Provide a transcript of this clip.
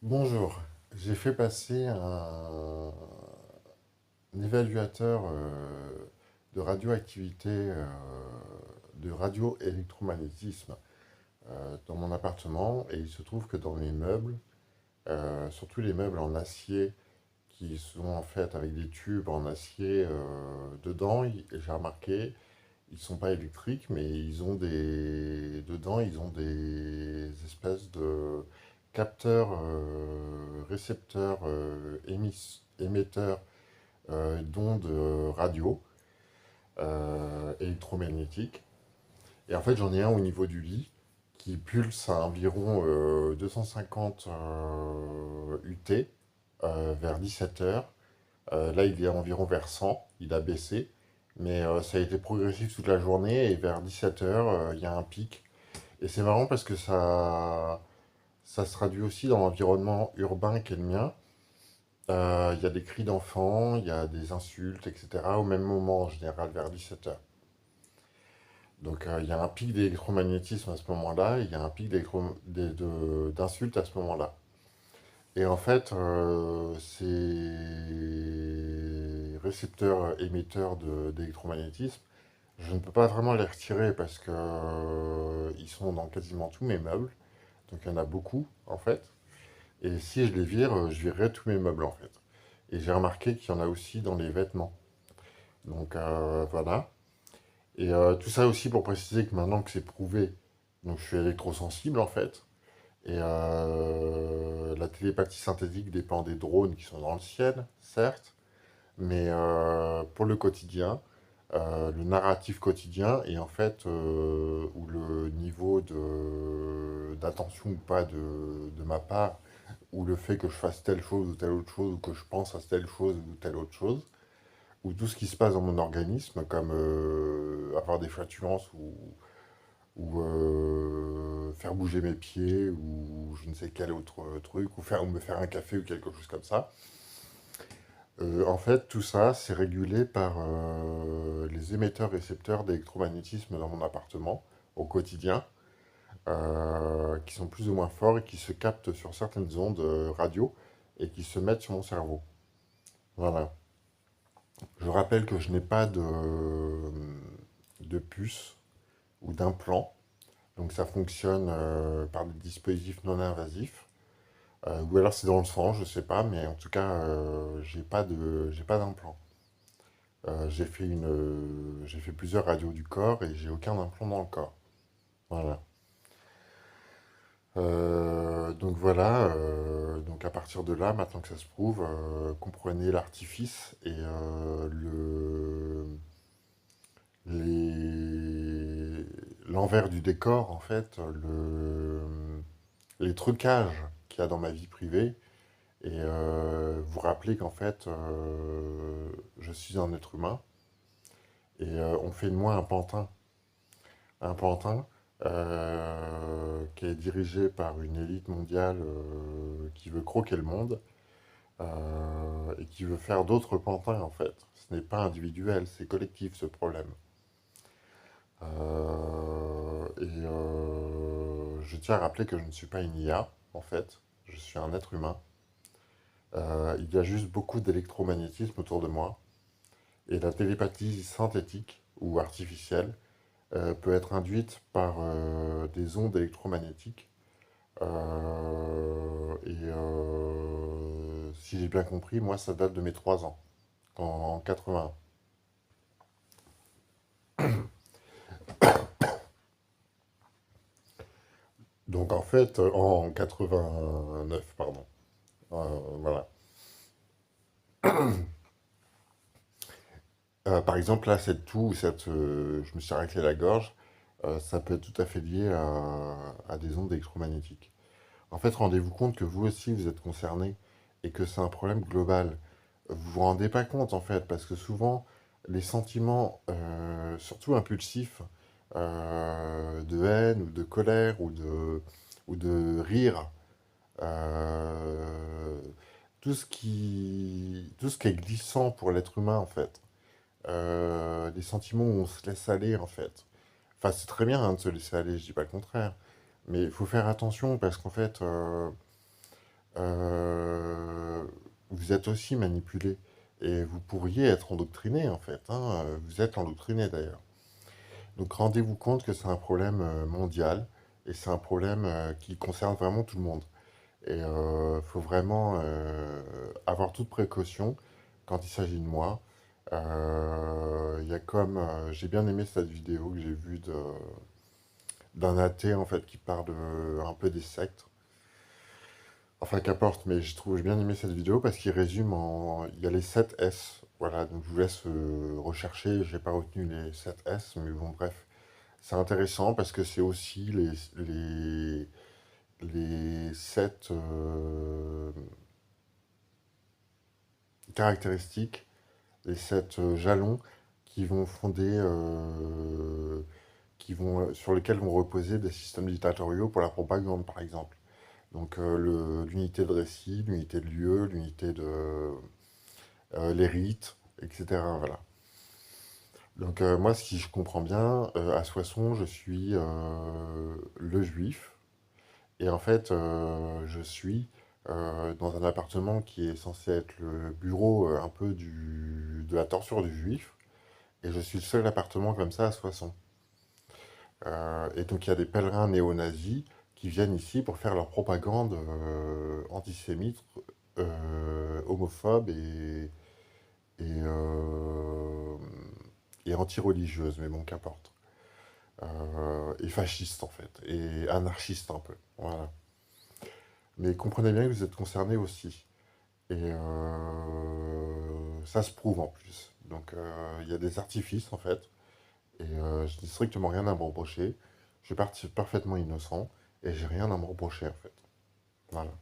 Bonjour, j'ai fait passer un évaluateur de radioactivité, de radioélectromagnétisme dans mon appartement et il se trouve que dans mes meubles, surtout les meubles en acier qui sont en fait avec des tubes en acier dedans, j'ai remarqué, ils ne sont pas électriques mais dedans ils ont des espèces de capteurs, récepteurs, émetteurs d'ondes radio électromagnétiques. Et en fait, j'en ai un au niveau du lit qui pulse à environ 250 UT vers 17 heures. Là, il est environ vers 100, il a baissé. Mais ça a été progressif toute la journée et vers 17 heures, il y a un pic. Et c'est marrant parce que ça se traduit aussi dans l'environnement urbain qui est le mien. Il y a des cris d'enfants, il y a des insultes, etc. au même moment, en général, vers 17 heures. Donc il y a un pic d'électromagnétisme à ce moment-là, et il y a un pic d'insultes à ce moment-là. Et en fait, ces récepteurs émetteurs d'électromagnétisme, je ne peux pas vraiment les retirer parce que ils sont dans quasiment tous mes meubles. Donc il y en a beaucoup, en fait. Et si je les vire, je virerai tous mes meubles, en fait. Et j'ai remarqué qu'il y en a aussi dans les vêtements. Donc voilà. Et tout ça aussi pour préciser que maintenant que c'est prouvé, donc je suis électrosensible en fait. Et la télépathie synthétique dépend des drones qui sont dans le ciel, certes, mais pour le quotidien, le narratif quotidien et en fait où le niveau d'attention ou pas de ma part, ou le fait que je fasse telle chose ou telle autre chose, ou que je pense à telle chose ou telle autre chose, ou tout ce qui se passe dans mon organisme, comme avoir des flatulences ou faire bouger mes pieds, ou je ne sais quel autre truc, ou me faire un café ou quelque chose comme ça. En fait, tout ça, c'est régulé par les émetteurs-récepteurs d'électromagnétisme dans mon appartement au quotidien, qui sont plus ou moins forts et qui se captent sur certaines ondes radio et qui se mettent sur mon cerveau. Voilà. Je rappelle que je n'ai pas de puce ou d'implant. Donc ça fonctionne par des dispositifs non invasifs. Ou alors c'est dans le sang, je sais pas, mais en tout cas, j'ai pas d'implant. J'ai fait plusieurs radios du corps et j'ai aucun implant dans le corps. Voilà. Donc voilà, donc à partir de là, maintenant que ça se prouve, comprenez l'artifice et les- l'envers du décor, en fait, les trucages qu'il y a dans ma vie privée, et vous rappeler qu'en fait, je suis un être humain, et on fait de moi un pantin. Un pantin qui est dirigé par une élite mondiale qui veut croquer le monde, et qui veut faire d'autres pantins, en fait. Ce n'est pas individuel, c'est collectif, ce problème. Je tiens à rappeler que je ne suis pas une IA, en fait. Je suis un être humain. Il y a juste beaucoup d'électromagnétisme autour de moi. Et la télépathie synthétique ou artificielle peut être induite par des ondes électromagnétiques. Si j'ai bien compris, moi, ça date de mes 3 ans, en 80. Donc en fait, en 89, pardon. Voilà. Par exemple, là, cette toux, je me suis raclé la gorge, ça peut être tout à fait lié à des ondes électromagnétiques. En fait, rendez-vous compte que vous aussi, vous êtes concerné et que c'est un problème global. Vous vous rendez pas compte, en fait, parce que souvent, les sentiments, surtout impulsifs, de haine ou de colère ou de rire, euh, tout ce qui est glissant pour l'être humain, en fait, des sentiments où on se laisse aller, en fait. Enfin, c'est très bien hein, de se laisser aller, je dis pas le contraire. Mais il faut faire attention parce qu'en fait, euh, vous êtes aussi manipulé. Et vous pourriez être endoctriné, en fait, hein. Vous êtes endoctriné, d'ailleurs. Donc rendez-vous compte que c'est un problème mondial et c'est un problème qui concerne vraiment tout le monde. Et il faut vraiment avoir toute précaution quand il s'agit de moi. Il y a comme, j'ai bien aimé cette vidéo que j'ai vue d'un athée en fait qui parle un peu des sectes. Enfin, qu'importe, mais j'ai bien aimé cette vidéo parce qu'il résume en. Il y a les 7 S. Voilà, donc je vous laisse rechercher. J'ai pas retenu les 7 S, mais bon, bref. C'est intéressant parce que c'est aussi les 7 caractéristiques, les 7 jalons qui vont sur lesquels vont reposer des systèmes dictatoriaux pour la propagande, par exemple. Donc l'unité de récit, l'unité de lieu, l'unité de les rites, etc. Voilà. Donc moi, si je comprends bien, à Soissons, je suis le juif. Et en fait, je suis dans un appartement qui est censé être le bureau un peu de la torture du juif. Et je suis le seul appartement comme ça à Soissons. Et donc il y a des pèlerins néo-nazis qui viennent ici pour faire leur propagande antisémite, homophobe et, euh, et anti-religieuse, mais bon, qu'importe. Et fasciste en fait, et anarchiste un peu. Voilà. Mais comprenez bien que vous êtes concernés aussi. Et ça se prouve en plus. Donc il y a des artifices en fait. Et je n'ai strictement rien à me reprocher. Je suis parfaitement innocent et j'ai rien à me reprocher en fait. Voilà.